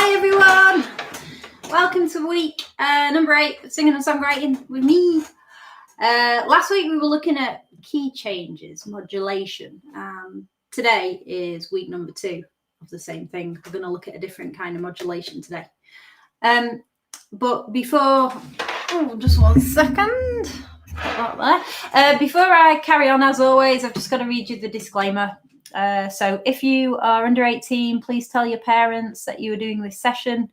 Hi everyone, welcome to week number 8 of Singing and Songwriting with me. Last week we were looking at key changes, modulation. Today is week number 2 of the same thing. We're going to look at a different kind of modulation today. But before, just 1 second. Before I carry on, as always, I've just got to read you the disclaimer. So if you are under 18, please tell your parents that you are doing this session.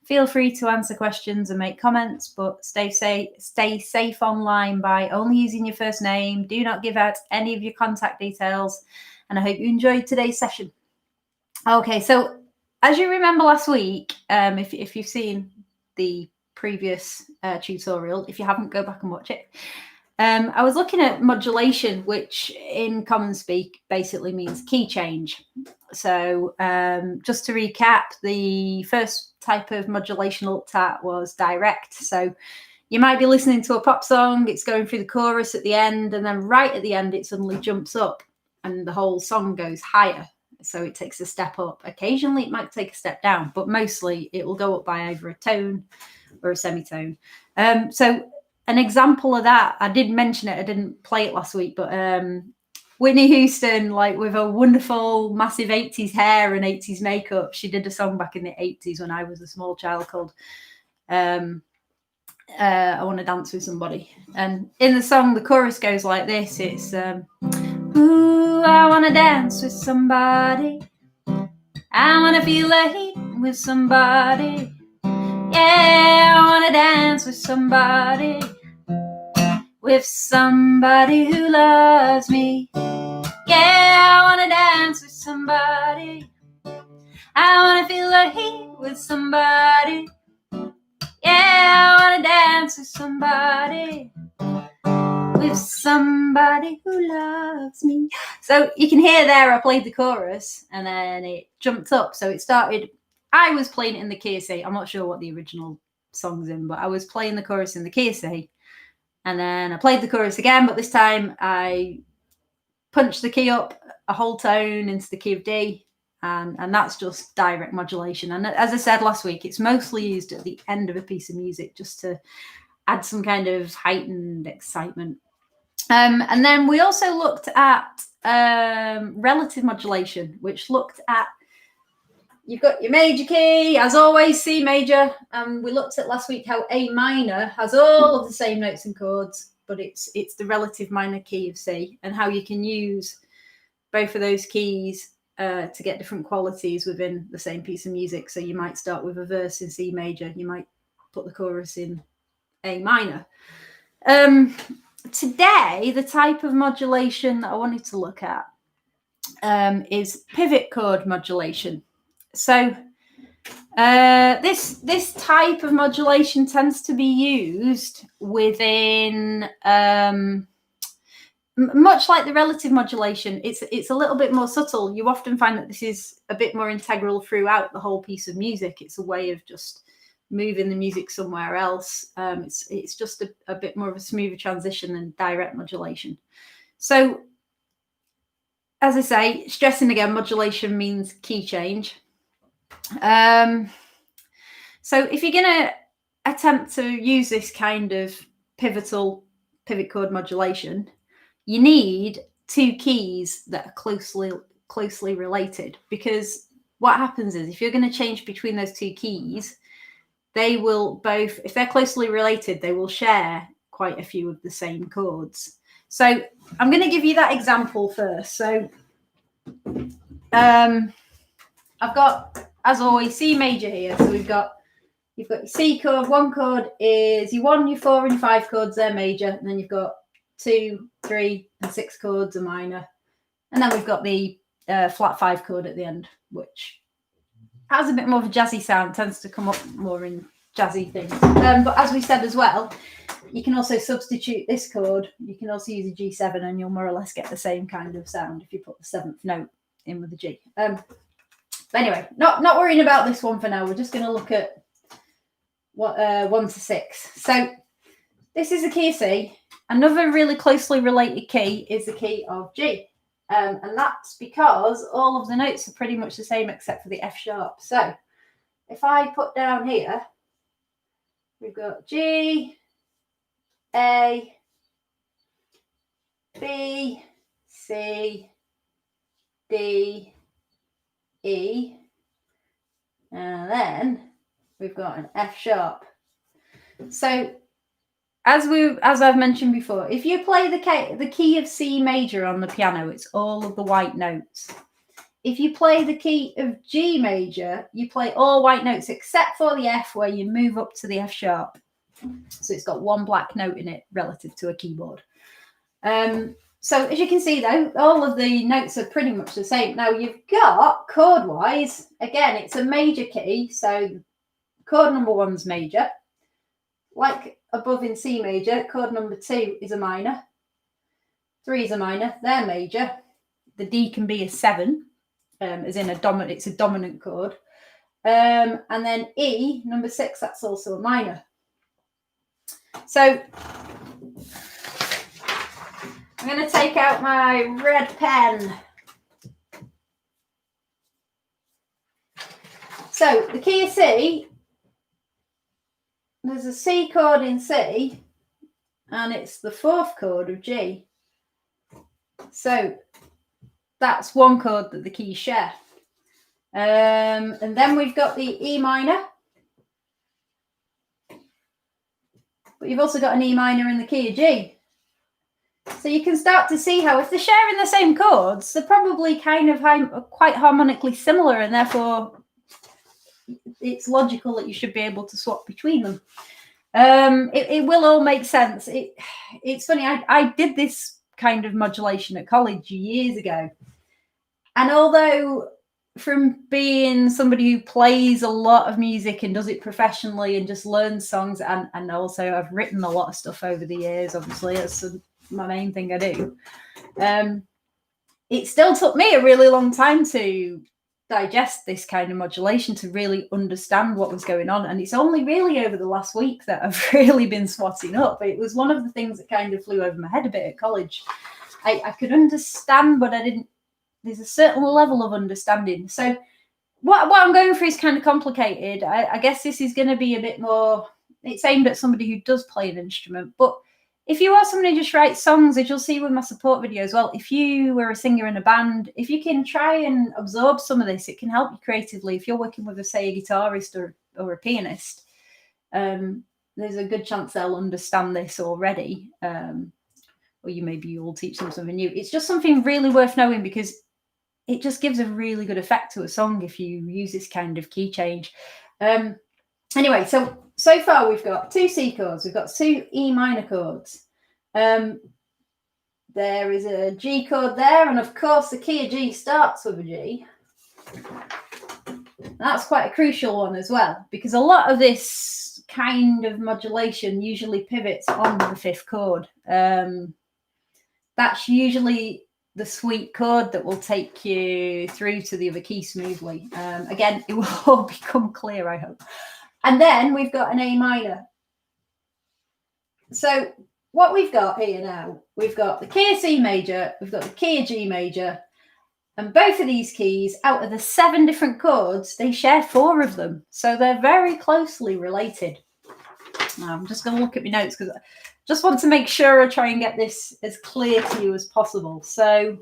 Feel free to answer questions and make comments, but stay safe online by only using your first name. Do not give out any of your contact details, and I hope you enjoyed today's session. Okay, so as you remember last week, if you've seen the previous tutorial, if you haven't, go back and watch it. I was looking at modulation, which in common speak basically means key change. So just to recap, the first type of modulation I looked at was direct. So you might be listening to a pop song, it's going through the chorus at the end, and then right at the end it suddenly jumps up and the whole song goes higher. So it takes a step up. Occasionally it might take a step down, but mostly it will go up by either a tone or a semitone. So an example of that, I did mention it, I didn't play it last week, but Whitney Houston, like with a wonderful massive 80s hair and 80s makeup, she did a song back in the 80s when I was a small child called I Want to Dance With Somebody. And in the song, the chorus goes like this. It's ooh, I want to dance with somebody. I want to feel the heat with somebody. Yeah, I want to dance with somebody. With somebody who loves me. Yeah, I want to dance with somebody. I want to feel the heat with somebody. Yeah, I want to dance with somebody. With somebody who loves me. So you can hear there I played the chorus and then it jumped up. So it started, I was playing it in the key of C. I'm not sure what the original song's in, but I was playing the chorus in the key of C. And then I played the chorus again, but this time I punched the key up a whole tone into the key of D, and that's just direct modulation. And as I said last week, it's mostly used at the end of a piece of music just to add some kind of heightened excitement. And then we also looked at relative modulation, which looked at, you've got your major key, as always, C major. We looked at last week how A minor has all of the same notes and chords, but it's the relative minor key of C, and how you can use both of those keys to get different qualities within the same piece of music. So you might start with a verse in C major, you might put the chorus in A minor. Today, the type of modulation that I wanted to look at is pivot chord modulation. So this type of modulation tends to be used within, much like the relative modulation, it's a little bit more subtle. You often find that this is a bit more integral throughout the whole piece of music. It's a way of just moving the music somewhere else. It's just a bit more of a smoother transition than direct modulation. So as I say, stressing again, modulation means key change. So if you're going to attempt to use this kind of pivot chord modulation, you need 2 keys that are closely related, because what happens is if you're going to change between those 2 keys, they will both, if they're closely related, they will share quite a few of the same chords. So I'm going to give you that example first. So I've got, as always, C major here. So you've got your C chord. 1 chord is your 1, your 4, and your 5 chords. They're major, and then you've got 2, 3, and 6 chords are minor, and then we've got the flat 5 chord at the end, which has a bit more of a jazzy sound. Tends to come up more in jazzy things. But as we said as well, you can also substitute this chord. You can also use a G7, and you'll more or less get the same kind of sound if you put the 7th note in with the G. But anyway, not worrying about this one for now. We're just going to look at what 1 to 6. So this is a key of C. Another really closely related key is the key of G. And that's because all of the notes are pretty much the same except for the F sharp. So if I put down here, we've got G, A, B, C, D, E, and then we've got an F sharp. So as I've mentioned before, if you play the key of C major on the piano, it's all of the white notes. If you play the key of G major, you play all white notes except for the F, where you move up to the F sharp. So it's got one black note in it relative to a keyboard. So as you can see, though, all of the notes are pretty much the same. Now you've got chord-wise, again, it's a major key. So chord number 1's major. Like above in C major, chord number 2 is a minor. 3 is a minor. They're major. The D can be a 7, as in it's a dominant chord. And then E, number 6, that's also a minor. So I'm going to take out my red pen. So the key of C, there's a C chord in C, and it's the 4th chord of G. So that's one chord that the keys share. And then we've got the E minor. But you've also got an E minor in the key of G. So you can start to see how if they're sharing the same chords, they're probably kind of quite harmonically similar, and therefore it's logical that you should be able to swap between them. It will all make sense. It's funny, I did this kind of modulation at college years ago. And although from being somebody who plays a lot of music and does it professionally and just learns songs, and also I've written a lot of stuff over the years, obviously, that's my main thing I do. It still took me a really long time to digest this kind of modulation, to really understand what was going on. And it's only really over the last week that I've really been swatting up. It was one of the things that kind of flew over my head a bit at college. I could understand, but I didn't. There's a certain level of understanding. So what I'm going for is kind of complicated. I guess this is going to be a bit more, it's aimed at somebody who does play an instrument. But if you are somebody who just writes songs, as you'll see with my support video as well, if you were a singer in a band, if you can try and absorb some of this, it can help you creatively. If you're working with, say, a guitarist or a pianist, there's a good chance they'll understand this already. Or you'll teach them something new. It's just something really worth knowing, because it just gives a really good effect to a song if you use this kind of key change. Anyway, so far we've got 2 C chords, we've got 2 E minor chords. There is a G chord there, and of course the key of G starts with a G. That's quite a crucial one as well, because a lot of this kind of modulation usually pivots on the 5th chord. That's usually the sweet chord that will take you through to the other key smoothly. Again, it will all become clear, I hope. And then we've got an A minor. So what we've got here now, we've got the key of C major, we've got the key of G major, and both of these keys, out of the 7 different chords, they share 4 of them. So they're very closely related. Now I'm just going to look at my notes, because I just want to make sure I try and get this as clear to you as possible. So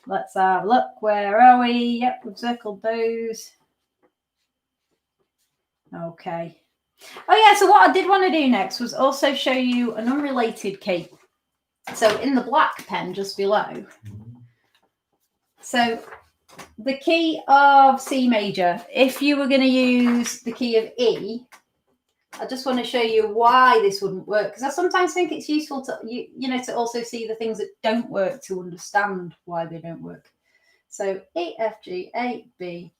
let's have a look. Where are we? Yep, we've circled those. Okay. Oh yeah, so what I did want to do next was also show you an unrelated key. So in the black pen just below. So the key of C major, if you were going to use the key of E, I just want to show you why this wouldn't work, because I sometimes think it's useful to to also see the things that don't work to understand why they don't work. So E, F, G, A, B,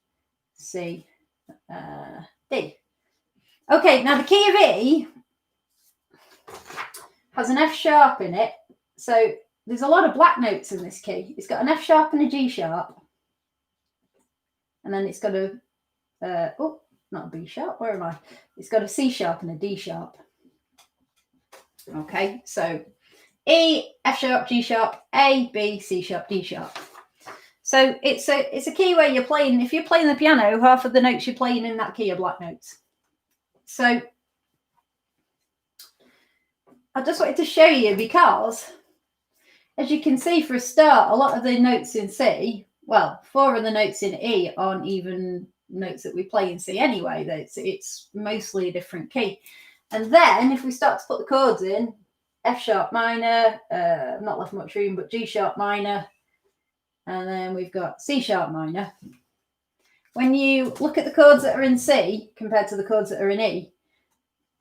C, D. Okay, now the key of E has an F sharp in it. So there's a lot of black notes in this key. It's got an F sharp and a G sharp. And then it's got a, not a B sharp, where am I? It's got a C sharp and a D sharp. Okay, so E, F sharp, G sharp, A, B, C sharp, D sharp. So it's a key where you're playing, if you're playing the piano, half of the notes you're playing in that key are black notes. So I just wanted to show you, because as you can see, for a start, a lot of the notes in C, well, 4 of the notes in E aren't even notes that we play in C anyway. It's mostly a different key. And then if we start to put the chords in, F sharp minor, not left much room, but G sharp minor, and then we've got C sharp minor. When you look at the chords that are in C compared to the chords that are in E,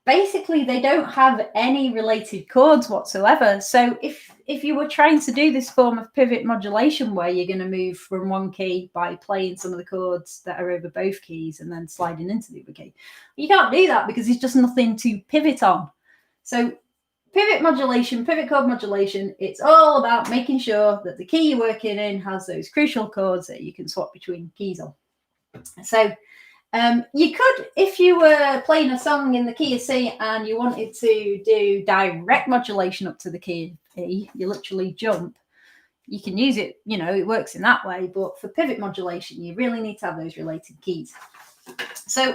basically they don't have any related chords whatsoever. So if you were trying to do this form of pivot modulation where you're going to move from one key by playing some of the chords that are over both keys and then sliding into the other key, you can't do that because there's just nothing to pivot on. So pivot modulation, pivot chord modulation, it's all about making sure that the key you're working in has those crucial chords that you can swap between keys on. So you could, if you were playing a song in the key of C and you wanted to do direct modulation up to the key of E, you literally jump, you can use it, you know, it works in that way. But for pivot modulation, you really need to have those related keys. So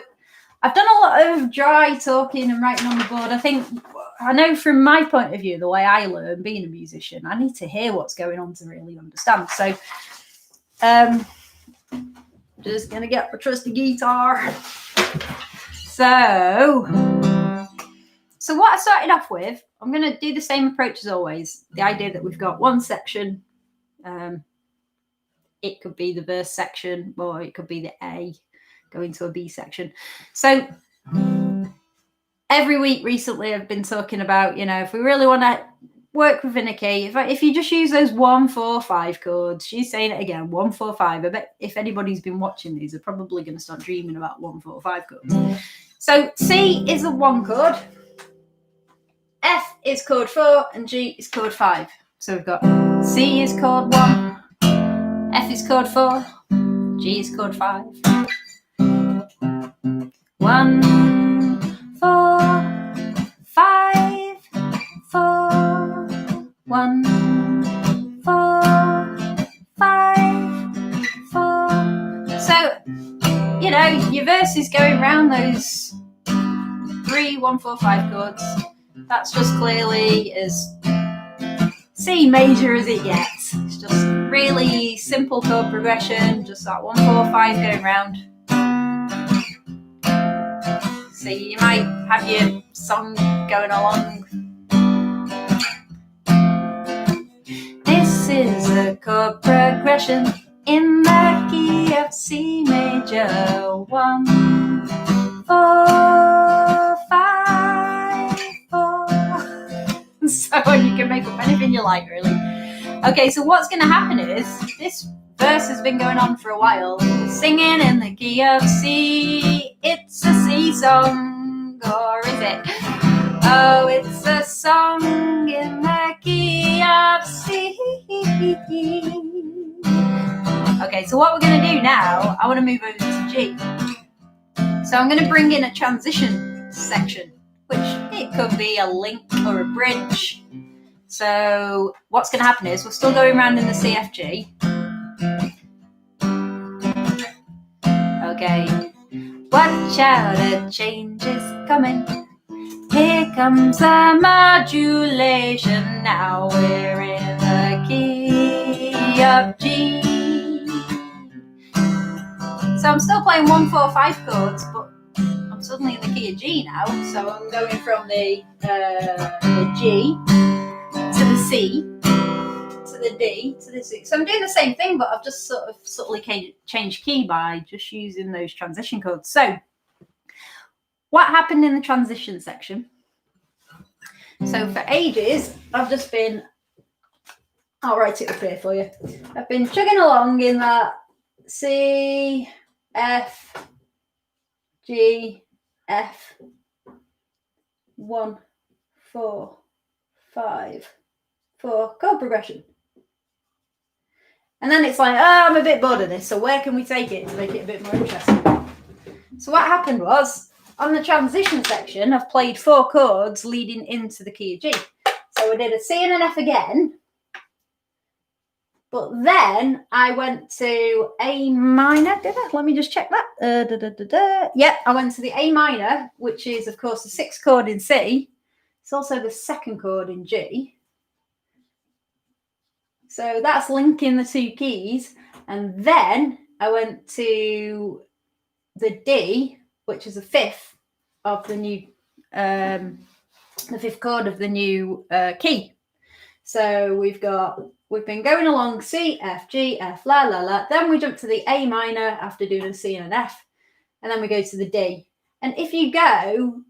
I've done a lot of dry talking and writing on the board. I know from my point of view, the way I learn being a musician, I need to hear what's going on to really understand. So just going to get my trusty guitar. So what I started off with, I'm going to do the same approach as always. The idea that we've got one section. It could be the verse section, or it could be the A going to a B section. So every week recently I've been talking about, you know, if we really want to work within a key, if you just use those 1, 4, 5 chords, she's saying it again, 1, 4, 5. I bet if anybody's been watching these, they're probably going to start dreaming about 1, 4, 5 chords. So C is a 1 chord, F is chord 4, and G is chord 5. So we've got C is chord 1, F is chord 4, G is chord 5. 1, 4, 5, 4, 1, 4, 5, 4. So, you know, your verse is going around those 3, 1, 4, 5 chords. That's just clearly as C major as it gets. It's just really simple chord progression, just that 1, 4, 5 going around. So you might have your song going along. This is a chord progression in the key of C major. 1, 4, 5, 4. So you can make up anything you like, really. Okay, so what's going to happen is this verse has been going on for a while. Singing in the key of C. It's a C song, or is it? Oh, it's a song in the key of C. Okay, so what we're going to do now, I want to move over to G. So I'm going to bring in a transition section, which it could be a link or a bridge. So what's going to happen is we're still going around in the CFG. Okay. Watch out, a change is coming. Here comes a modulation. Now we're in the key of G. So I'm still playing 1, 4, 5 chords, but I'm suddenly in the key of G now. So I'm going from the G to the C to the D to the C. So I'm doing the same thing, but I've just sort of subtly changed key by just using those transition chords. So what happened in the transition section? So for ages, I've just been, I'll write it up here for you. I've been chugging along in that C, F, G, F, 1, 4, 5, 4 chord progression. And then it's like, oh, I'm a bit bored of this, so where can we take it to make it a bit more interesting? So what happened was, on the transition section, I've played 4 chords leading into the key of G. So we did a C and an F again. But then I went to A minor, did I? Let me just check that. Yep, I went to the A minor, which is, of course, the 6th chord in C. It's also the 2nd chord in G. So that's linking the 2 keys. And then I went to the D, which is the 5th of the new, the 5th chord of the new key. So we've been going along C, F, G, F, la, la, la. Then we jump to the A minor after doing a C and an F. And then we go to the D. And if you go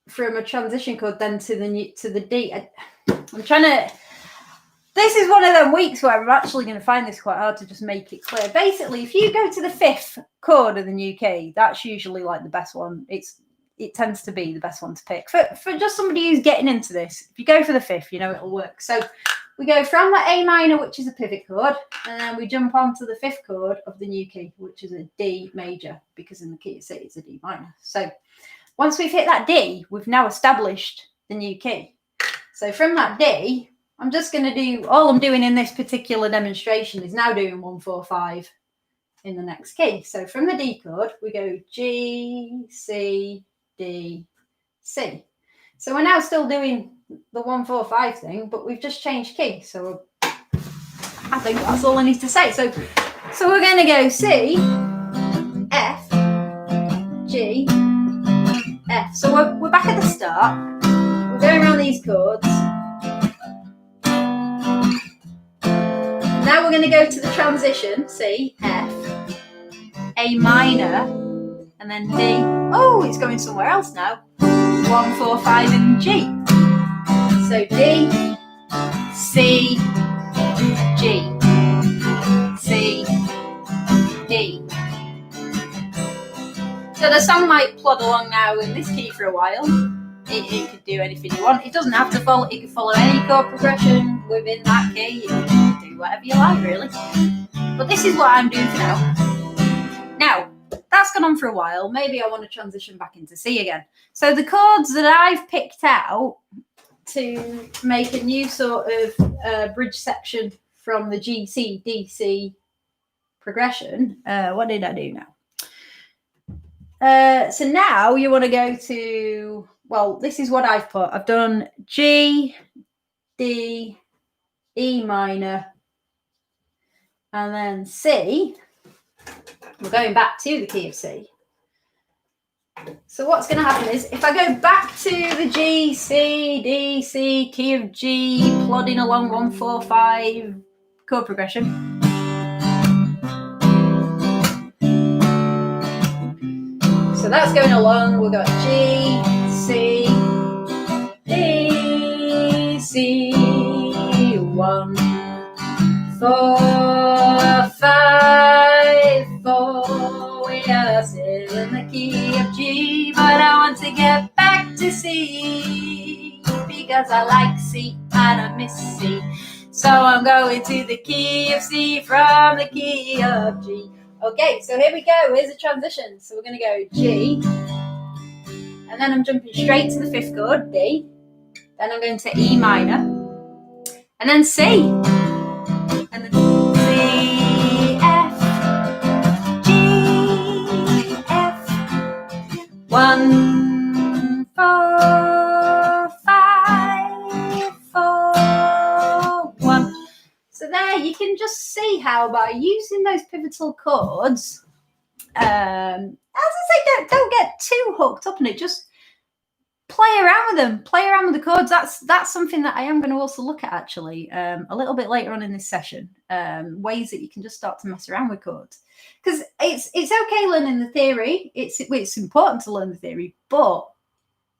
from a transition chord then to the D, I'm trying to... This is one of them weeks where I'm actually going to find this quite hard to just make it clear. Basically, if you go to the 5th chord of the new key, that's usually like the best one. It tends to be the best one to pick. For just somebody who's getting into this, if you go for the 5th, you know it'll work. So we go from the A minor, which is a pivot chord, and then we jump on to the 5th chord of the new key, which is a D major, because in the key of C it's a D minor. So once we've hit that D, we've now established the new key. So from that D, I'm just going to do, all I'm doing in this particular demonstration is now doing 1, 4, 5 in the next key. So from the D chord, we go G, C, D, C. So we're now still doing the 1, 4, 5 thing, but we've just changed key. So I think that's all I need to say. So we're going to go C, F, G, F. So we're back at the start. We're going around these chords. Now we're going to go to the transition, C, F, A minor, and then D. Oh, it's going somewhere else now. 1, 4, 5 in G. So D, C, G, C, D. So the song might plod along now in this key for a while. It could do anything you want. It doesn't have to follow. It can follow any chord progression within that key. You can do whatever you like, really. But this is what I'm doing for now. Now, that's gone on for a while. Maybe I want to transition back into C again. So the chords that I've picked out to make a new sort of bridge section from the G, C, D, C progression. What did I do now? So now you want to go to... Well, this is what I've put. I've done G, D, E minor, and then C. We're going back to the key of C. So what's going to happen is, if I go back to the G, C, D, C, key of G, plodding along 1, 4, 5 chord progression. So that's going along. We've got G, C, D, C, 1, 4, 5, 4. We are still in the key of G, but I want to get back to C because I like C and I miss C. So I'm going to the key of C from the key of G. Okay, so here we go. Here's a transition. So we're going to go G. And then I'm jumping straight to the 5th chord, D. Then I'm going to E minor. And then C. And then C, F, G, F. 1, 4, 5, 4, 1. So there, you can just see how by using those pivotal chords, as I say, don't get too hooked up in it. Just play around with them. Play around with the chords. That's something that I am going to also look at actually a little bit later on in this session. Ways that you can just start to mess around with chords, because it's okay learning the theory. It's important to learn the theory, but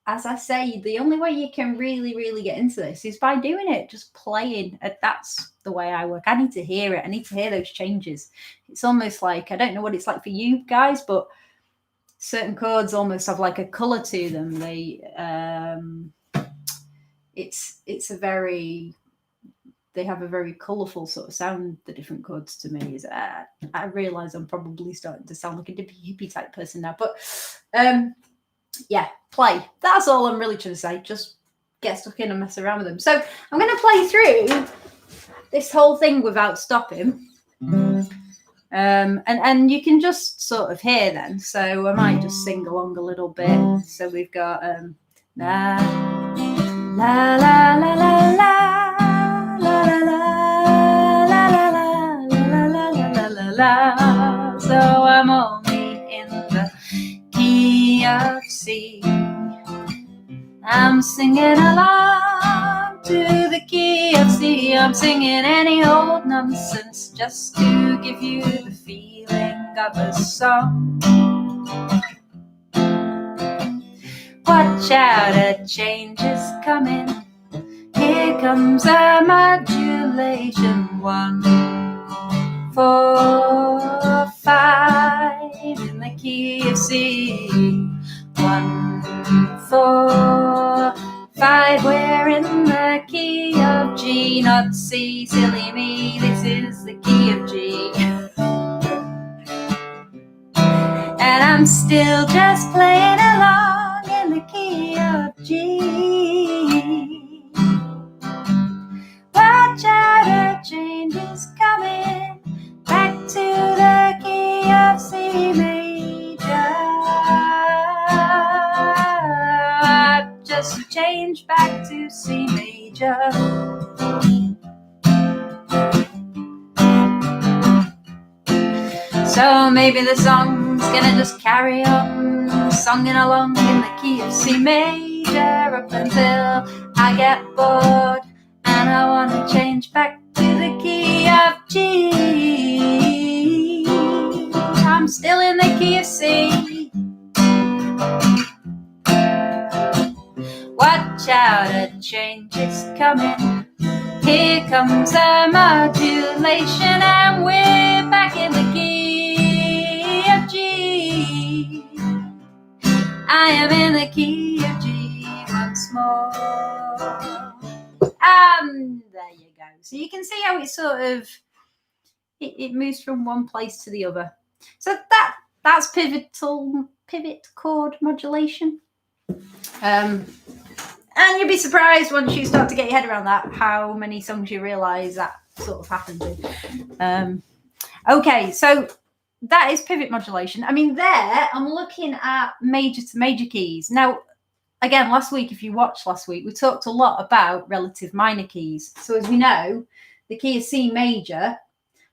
as I say, the only way you can really get into this is by doing it, just playing. That's the way I work. I need to hear it. I need to hear those changes. It's almost like, I don't know what it's like for you guys, but certain chords almost have like a color to them. They, they have a very colorful sort of sound, the different chords to me. I realize I'm probably starting to sound like a hippie type person now, but yeah, play. That's all I'm really trying to say. Just get stuck in and mess around with them. So I'm going to play through this whole thing without stopping. And you can just sort of hear then. So I might just sing along a little bit. So we've got la la la la la la la la la la. So I'm only in the key of C. I'm singing along to the key of C. I'm singing any old nonsense just to give you the feeling of a song. Watch out, a change is coming. Here comes a modulation. 1, 4, 5 in the key of C. 1, 4, 5. We're in the key of G, not C. Silly me, this is the key of G. And I'm still just playing along in the key of G. Watch out, a change is coming. Back to the key of C major. I've just changed back to C major. So maybe the song's gonna just carry on singing along in the key of C major up until I get bored and I wanna change back to the key of G. I'm still in the key of C. Watch out, a change is coming. Here comes a modulation and we're back in the key of G. I am in the key of G once more. There you go. So you can see how it sort of, it moves from one place to the other. So that's pivot chord modulation. And you'll be surprised once you start to get your head around that, how many songs you realise that sort of happens in. Okay, so that is pivot modulation. I mean, there, I'm looking at major to major keys. Now, again, last week, if you watched last week, we talked a lot about relative minor keys. So as we know, the key of C major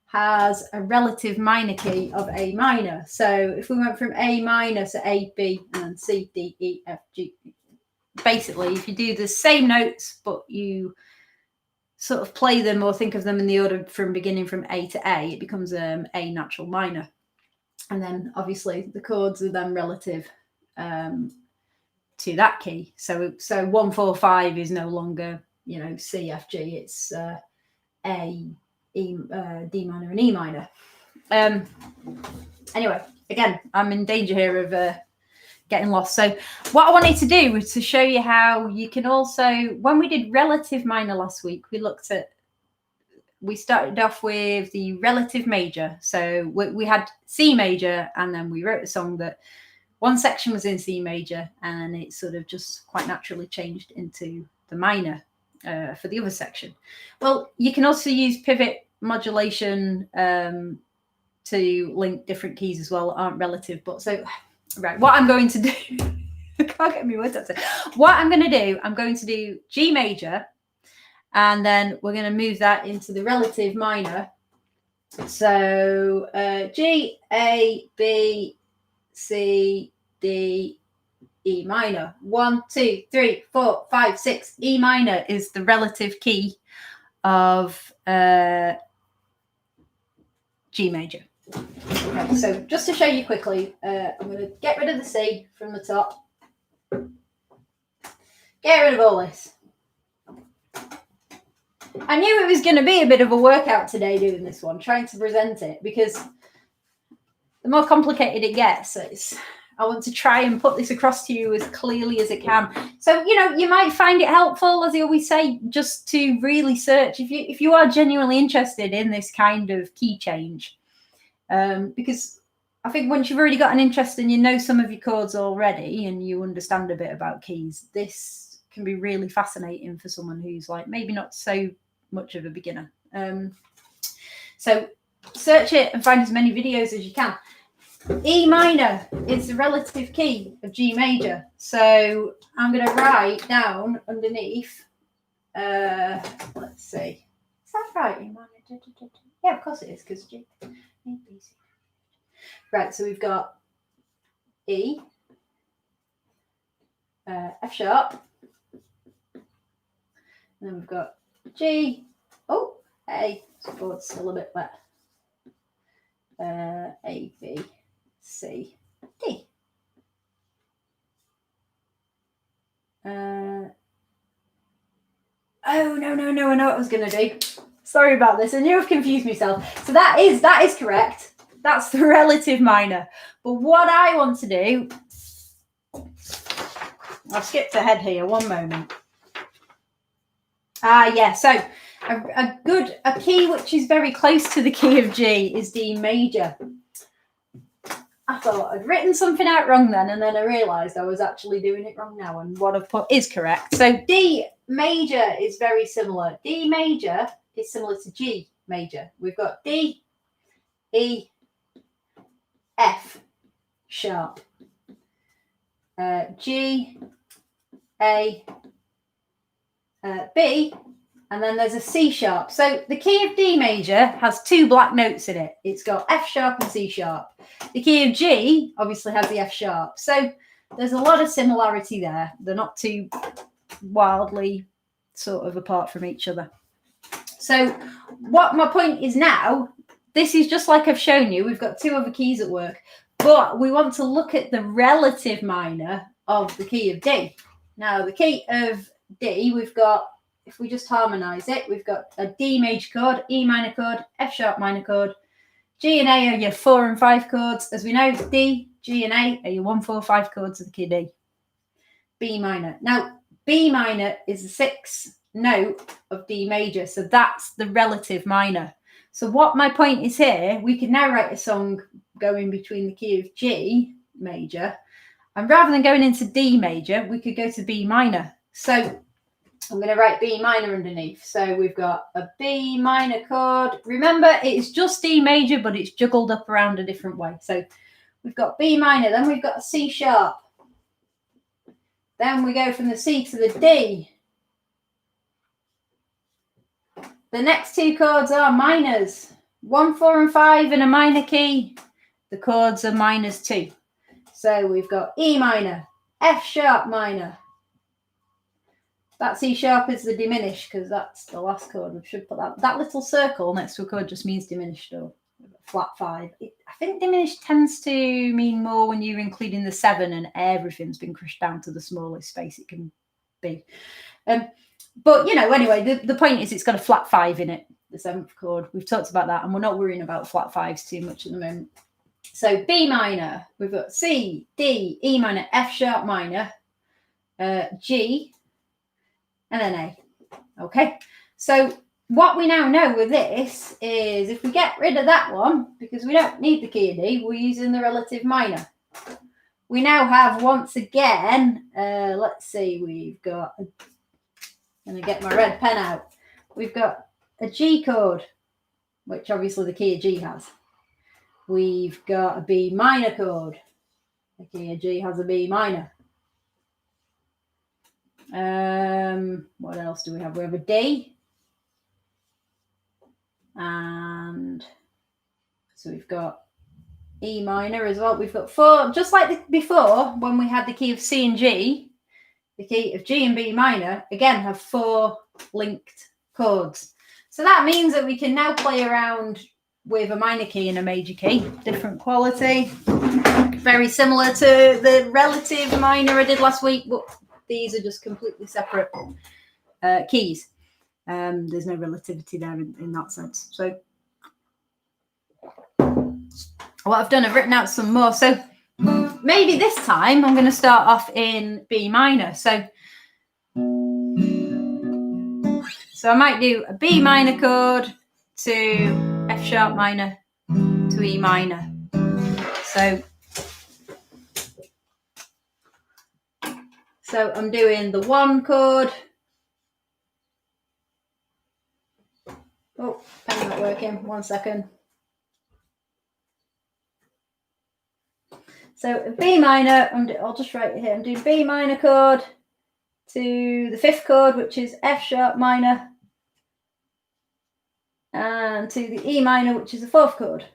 has a relative minor key of A minor. So if we went from A minor to A, B, and then C, D, E, F, G, basically, if you do the same notes, but you sort of play them or think of them in the order from beginning from A to A, it becomes A natural minor. And then obviously the chords are then relative to that key. So 1, 4, 5 is no longer, C, F, G. It's A, E, D minor, and E minor. Anyway, again, I'm in danger here of getting lost. So what I wanted to do was to show you how you can also, when we did relative minor last week, we started off with the relative major. So we had C major, and then we wrote a song that one section was in C major, and it sort of just quite naturally changed into the minor for the other section. Well, you can also use pivot modulation to link different keys as well, aren't relative. But so, right, what I'm going to do, I can't get my words out. What I'm going to do, I'm going to do G major, and then we're going to move that into the relative minor. So G, A, B, C, D, E minor. 1, 2, 3, 4, 5, 6. E minor is the relative key of G major. Okay, so just to show you quickly, I'm going to get rid of the C from the top. Get rid of all this. I knew it was going to be a bit of a workout today doing this one, trying to present it, because the more complicated it gets, I want to try and put this across to you as clearly as I can. So, you might find it helpful, as I always say, just to really search if you are genuinely interested in this kind of key change. Because I think once you've already got an interest and you know some of your chords already and you understand a bit about keys, this can be really fascinating for someone who's like maybe not so much of a beginner. So search it and find as many videos as you can. E minor is the relative key of G major. So I'm going to write down underneath, let's see. Is that right? E minor? Yeah, of course it is, because G. Right, so we've got E, F sharp, and then we've got G, A, so chord's still a bit wet, A, B, C, D. Oh, no, I know what I was going to do. Sorry about this. I knew I've confused myself. So that is correct. That's the relative minor. But what I want to do, I've skipped ahead here, one moment. Yeah, so a key which is very close to the key of G is D major. I thought I'd written something out wrong then, and then I realised I was actually doing it wrong now, and what I've put is correct. So D major is very similar. D major is similar to G major. We've got D, E, F sharp, G, A, B, and then there's a C sharp. So the key of D major has two black notes in it. It's got F sharp and C sharp. The key of G obviously has the F sharp. So there's a lot of similarity there. They're not too wildly sort of apart from each other. So what my point is now, this is just like I've shown you. We've got two other keys at work, but we want to look at the relative minor of the key of D. Now the key of D, we've got, if we just harmonise it, we've got a D major chord, E minor chord, F sharp minor chord. G and A are your 4 and 5 chords. As we know, D, G and A are your 1, 4, 5 chords of the key D. B minor. Now, B minor is the 6th note of D major, so that's the relative minor. So what my point is here, we can now write a song going between the key of G major, and rather than going into D major, we could go to B minor. So I'm going to write B minor underneath. So we've got a B minor chord. Remember, it's just D major, but it's juggled up around a different way. So we've got B minor, then we've got a C sharp. Then we go from the C to the D. The next two chords are minors. 1, 4, and 5 in a minor key. The chords are minors 2. So we've got E minor, F sharp minor. That C sharp is the diminished because that's the last chord. We should put that little circle next to a chord just means diminished or flat 5. I think diminished tends to mean more when you're including the 7 and everything's been crushed down to the smallest space it can be. But, you know, anyway, the point is it's got a flat 5 in it, the 7th chord. We've talked about that and we're not worrying about flat 5s too much at the moment. So B minor, we've got C, D, E minor, F sharp minor, G, and then A. Okay, so what we now know with this is if we get rid of that one, because we don't need the key of D, we're using the relative minor. We now have, once again, let's see, we've got, I'm going to get my red pen out. We've got a G chord, which obviously the key of G has. We've got a B minor chord. The key of G has a B minor. What else do we have? We have a D. And so we've got E minor as well. We've got 4, just like before when we had the key of C and G, the key of G and B minor, again, have 4 linked chords. So that means that we can now play around with a minor key and a major key, different quality. Very similar to the relative minor I did last week, but these are just completely separate keys. There's no relativity there in that sense. So what I've done, I've written out some more. So maybe this time I'm going to start off in B minor. So I might do a B minor chord to F sharp minor to E minor. So I'm doing the 1 chord, Oh, pen's not working. 1 second. So B minor, I'll just write it here. I'm doing B minor chord to the 5th chord, which is F sharp minor, and to the E minor, which is the 4th chord.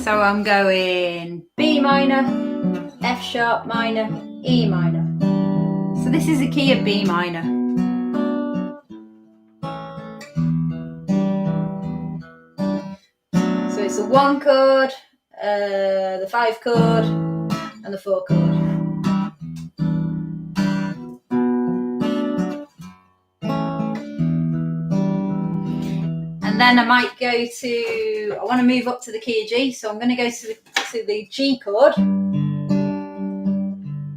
So I'm going B minor, F sharp minor, E minor. So this is the key of B minor. So it's the 1 chord, the 5 chord, and the 4 chord. And then I might go to, I want to move up to the key of G, so I'm going to go to the G chord, and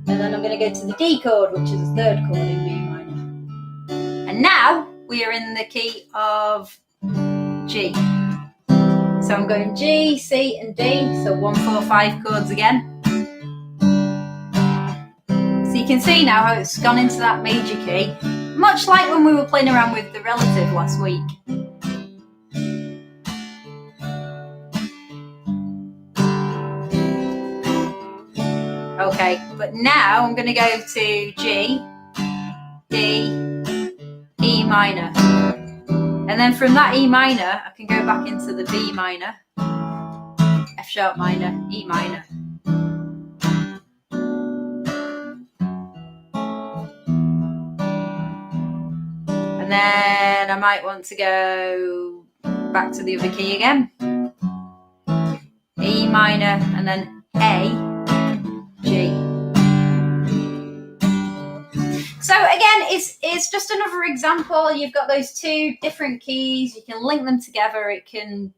then I'm going to go to the D chord, which is the 3rd chord in B minor. And now we are in the key of G. So I'm going G, C, and D, so 1, 4, 5 chords again. So you can see now how it's gone into that major key, much like when we were playing around with the relative last week. Okay, but now I'm going to go to G, D, E minor. And then from that E minor, I can go back into the B minor, F sharp minor, E minor. And then I might want to go back to the other key again. E minor, and then A, G. So again, it's just another example. You've got those 2 different keys. You can link them together. It can,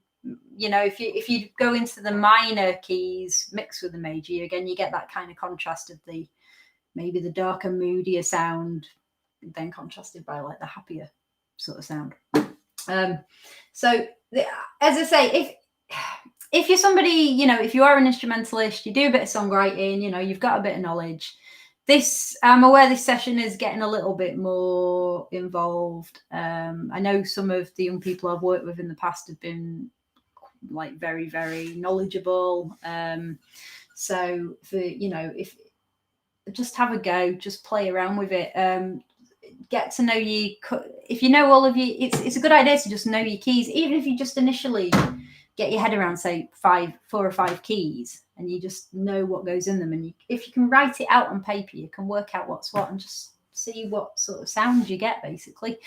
you know, if you go into the minor keys mixed with the major, you get that kind of contrast of maybe the darker, moodier sound, then contrasted by like the happier sort of sound. So as I say, if you're somebody, you know, if you are an instrumentalist, you do a bit of songwriting, you know, you've got a bit of knowledge. I'm aware this session is getting a little bit more involved. I know some of the young people I've worked with in the past have been like very, very knowledgeable. So for, you know, if just have a go, just play around with it. Get to know you. If you know all of you, it's a good idea to just know your keys, even if you just initially get your head around, say 4 or 5 keys, and you just know what goes in them. And if you can write it out on paper, you can work out what's what and just see what sort of sound you get, basically.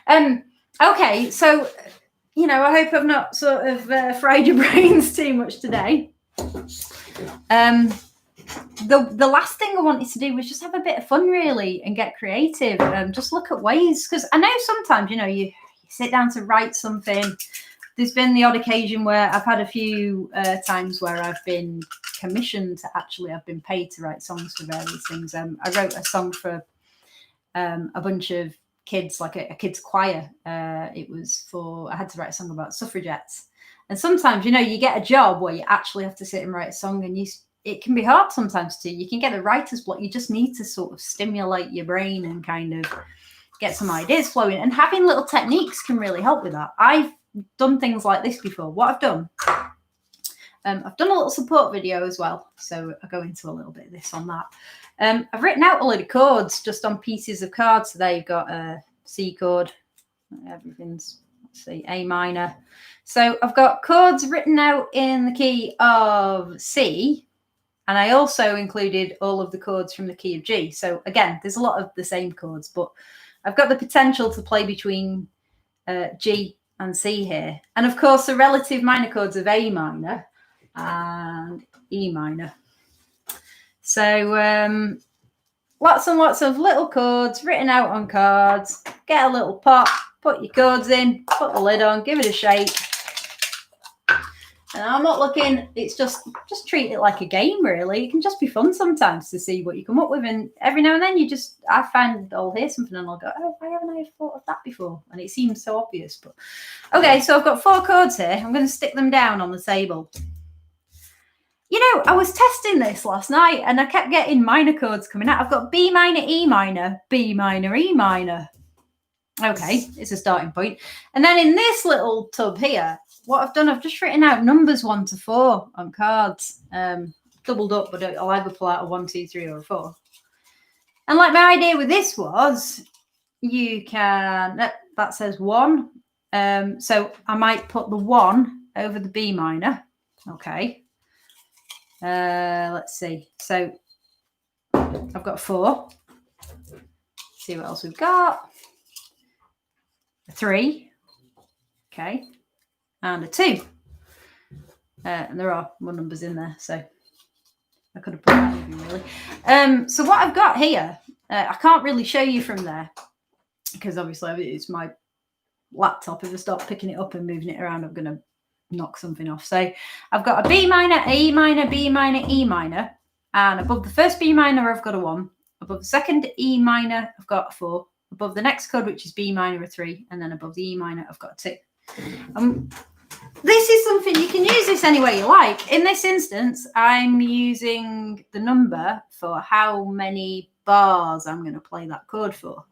Okay, so, you know, I hope I've not sort of fried your brains too much today. The last thing I wanted to do was just have a bit of fun, really, and get creative. Just look at ways, because I know sometimes, you know, you sit down to write something. There's been the odd occasion where I've had a few times where I've been commissioned to actually, I've been paid to write songs for various things. I wrote a song for a bunch of kids, like a kids choir. It was I had to write a song about suffragettes. And sometimes, you know, you get a job where you actually have to sit and write a song, and it can be hard sometimes too. You can get the writer's block. You just need to sort of stimulate your brain and kind of get some ideas flowing. And having little techniques can really help with that. I've done things like this before. What I've done, I've done a little support video as well, so I go into a little bit of this on that. I've written out a load of chords just on pieces of cards. So there you've got a C chord, everything's, let's see, A minor. So I've got chords written out in the key of C, and I also included all of the chords from the key of G. So again, there's a lot of the same chords, but I've got the potential to play between G and C here. And of course, the relative minor chords of A minor and E minor. So lots and lots of little chords written out on cards. Get a little pot, put your chords in, put the lid on, give it a shake. And I'm not looking, it's just treat it like a game, really. It can just be fun sometimes to see what you come up with. And every now and then I find I'll hear something and I'll go, oh, why haven't I thought of that before? And it seems so obvious. But okay, so I've got 4 chords here. I'm going to stick them down on the table. You know, I was testing this last night and I kept getting minor chords coming out. I've got B minor, E minor, B minor, E minor. Okay, it's a starting point. And then in this little tub here, what I've done, I've just written out numbers 1 to 4 on cards, doubled up, but I'll either pull out a 1, 2, 3 or a 4. And like my idea with this was, you can, that says 1. So I might put the 1 over the B minor. Okay. Let's see. So I've got 4. See what else we've got. A 3. Okay. And a 2. And there are more numbers in there, so I could have put that in really. So what I've got here, I can't really show you from there because obviously it's my laptop. If I start picking it up and moving it around, I'm going to knock something off. So I've got a B minor, a E minor, B minor, E minor, and above the first B minor I've got a 1. Above the second E minor I've got a 4. Above the next chord, which is B minor, a 3, and then above the E minor I've got a 2. This is something you can use this any way you like. In this instance, I'm using the number for how many bars I'm going to play that chord for.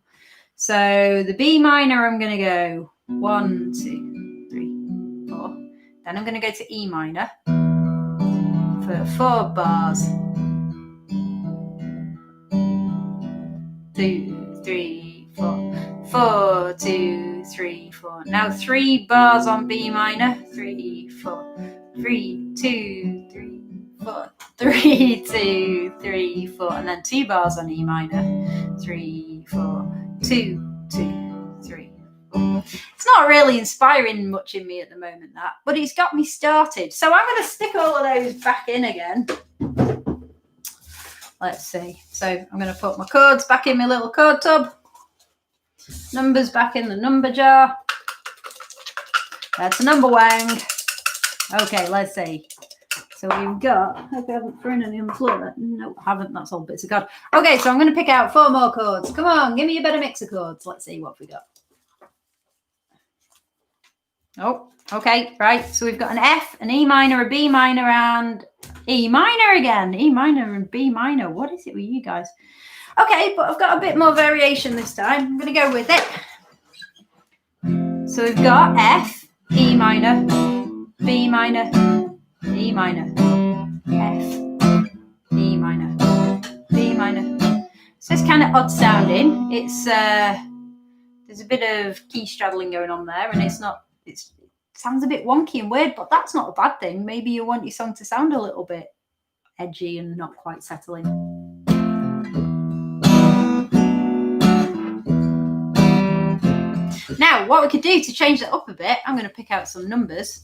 So the B minor, I'm going to go 1, 2, 3, 4. Then I'm going to go to E minor for 4 bars. 2, 3, 4. 4, 2, 3, 4. Now 3 bars on B minor. 3, 4. 3, 2, 3, 4. 3, 2, 3, 4. And then 2 bars on E minor. 3, 4. 2, 2, 3, 4. It's not really inspiring much in me at the moment, that, but it's got me started. So I'm going to stick all of those back in again. Let's see. So I'm going to put my chords back in my little chord tub. Numbers back in the number jar. That's a number wang. Okay, let's see. So we've got, I hope I haven't thrown any on the floor. No, I haven't. That's all bits of card. Okay, so I'm going to pick out 4 more chords. Come on, give me a better mix of chords. Let's see what we got. Oh, okay, right. So we've got an F, an E minor, a B minor, and E minor again. E minor and B minor. What is it with you guys? Okay, but I've got a bit more variation this time. I'm going to go with it. So we've got F, E minor, B minor, E minor, F, E minor, B minor. So it's kind of odd sounding. It's there's a bit of key straddling going on there, and it sounds a bit wonky and weird, but that's not a bad thing. Maybe you want your song to sound a little bit edgy and not quite settling. Now, what we could do to change that up a bit, I'm going to pick out some numbers.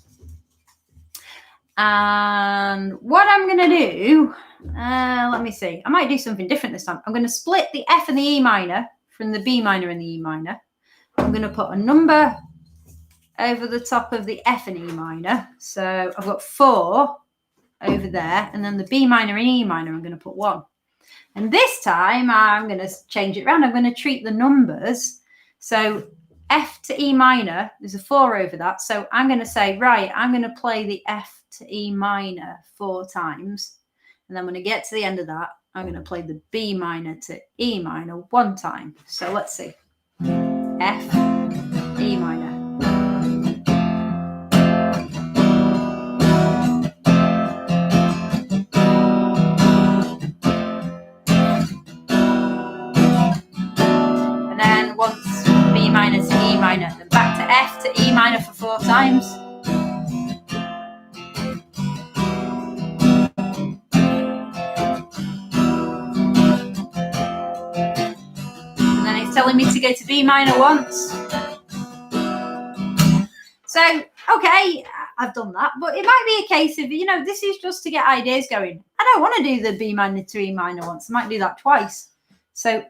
And what I'm going to do, let me see. I might do something different this time. I'm going to split the F and the E minor from the B minor and the E minor. I'm going to put a number over the top of the F and E minor. So I've got 4 over there. And then the B minor and E minor, I'm going to put 1. And this time, I'm going to change it around. I'm going to treat the numbers. So F to E minor, there's a 4 over that. So I'm going to say, right, I'm going to play the F to E minor 4 times. And then when I get to the end of that, I'm going to play the B minor to E minor 1 time. So let's see. F, E minor. And then once B minor to E minor, then back to F to E minor for 4 times. And then it's telling me to go to B minor once. So, okay, I've done that, but it might be a case of, this is just to get ideas going. I don't want to do the B minor to E minor once. I might do that twice. So,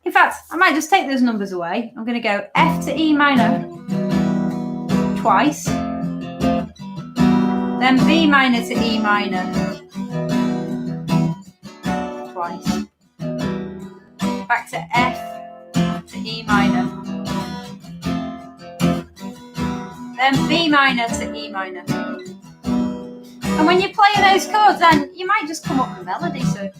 in fact, I might just take those numbers away. I'm going to go F to E minor twice. Then B minor to E minor twice. Back to F to E minor. Then B minor to E minor. And when you play those chords, then you might just come up with a melody. So,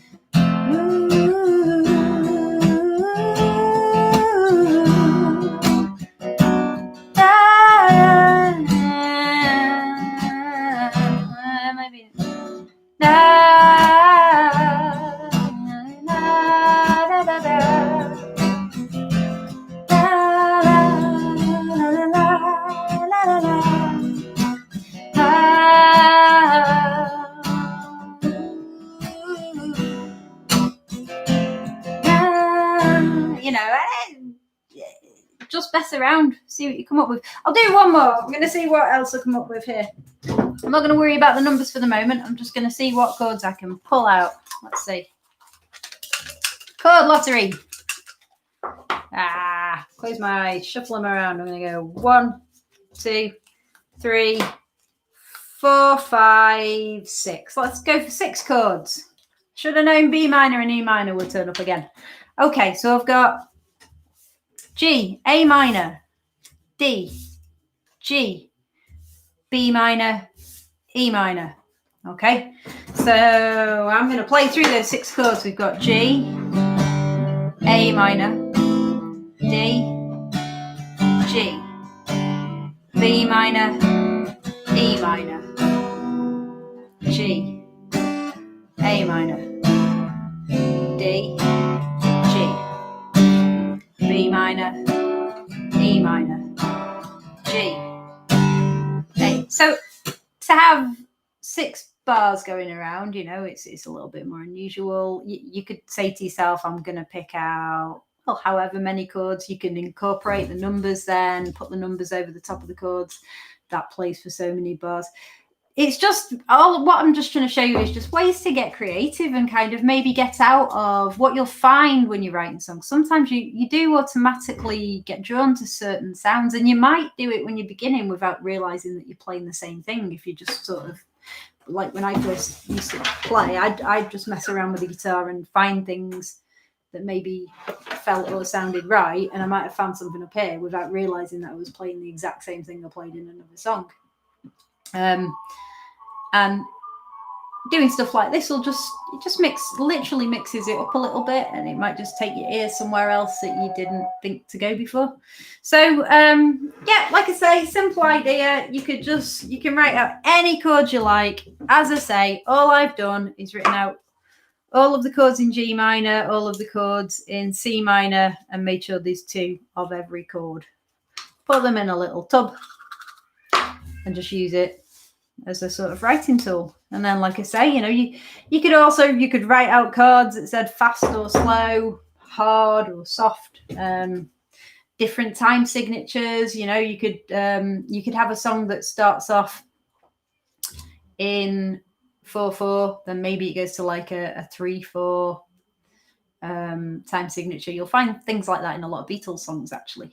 just mess around, see what you come up with. I'll do one more. I'm going to see what else I come up with here. I'm not going to worry about the numbers for the moment. I'm just going to see what chords I can pull out. Let's see. Chord lottery. Close my eyes, shuffle them around. I'm going to go 1, 2, 3, 4, 5, 6. Let's go for 6 chords. Should have known B minor and E minor would turn up again. Okay, so I've got G, A minor, D, G, B minor, E minor. Okay, so I'm going to play through those 6 chords. We've got G, A minor, D, G, B minor, E minor, G, A minor, D, G, B minor, E minor, G, A. So to have 6 bars going around, you know, it's a little bit more unusual. You could say to yourself, I'm going to pick out, well, however many chords. You can incorporate the numbers then, put the numbers over the top of the chords. That plays for so many bars. It's just all what I'm just trying to show you is just ways to get creative and kind of maybe get out of what you'll find when you're writing songs. Sometimes you do automatically get drawn to certain sounds, and you might do it when you're beginning without realizing that you're playing the same thing. If you just sort of, like when I first used to play, I'd just mess around with the guitar and find things that maybe felt or sounded right, and I might have found something up here without realizing that I was playing the exact same thing I played in another song. And doing stuff like this will literally mixes it up a little bit, and it might just take your ear somewhere else that you didn't think to go before. So yeah, like I say, simple idea. You can write out any chords you like. As I say, all I've done is written out all of the chords in G minor, all of the chords in C minor, and made sure there's 2 of every chord. Put them in a little tub and just use it as a sort of writing tool. And then, like I say, you know, you could write out chords that said fast or slow, hard or soft, different time signatures. You know, you could have a song that starts off in 4/4, then maybe it goes to like a 3/4 time signature. You'll find things like that in a lot of Beatles songs, actually.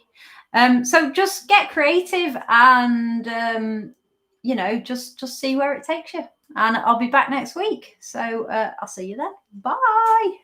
So just get creative and you know, just see where it takes you. And I'll be back next week. So I'll see you then. Bye.